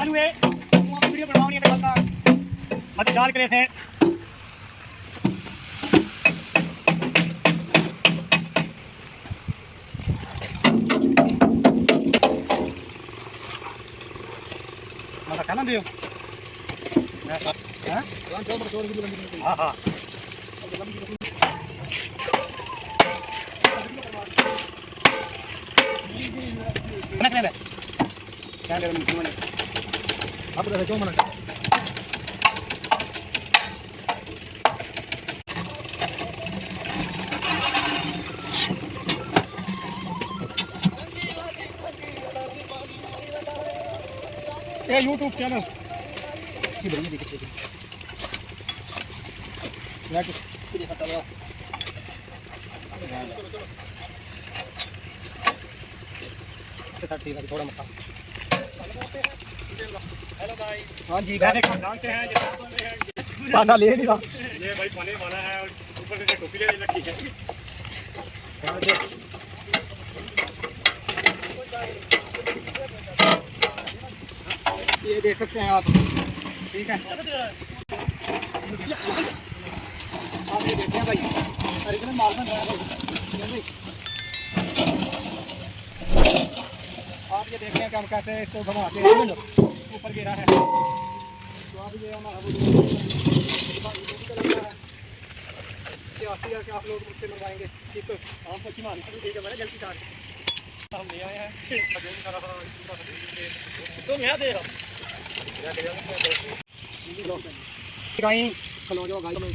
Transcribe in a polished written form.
चालू है, वहाँ वीडियो बनवानी है का मत डाल करे थे। मत खाना दियो हां हां हां नखले ले क्या ले मैंने अब तो क्यों मना ये YouTube चैनल की बढ़िया दिखे या कि देखा था ठीक है थोड़ा मत हेलो भाई हाँ जी जानते हैं खाना ले नहीं रहा ये भाई पानी वाला है और ऊपर से टोपी ले रखी है ये देख सकते हैं आप ठीक है आप ये देखते हैं भाई ओरिजिनल माल बन रहा है भाई आप ये देखते हैं कि हम कैसे इसको घुमाते हैं ऊपर गिरा है तो आप ये हमारा कि आप लोग मुझसे मंगवाएंगे ठीक है आप अच्छी मान ठीक है मैंने जल्दी चार हम ले आए हैं तुम यहाँ दे कहीं खलो जो गाड़ी में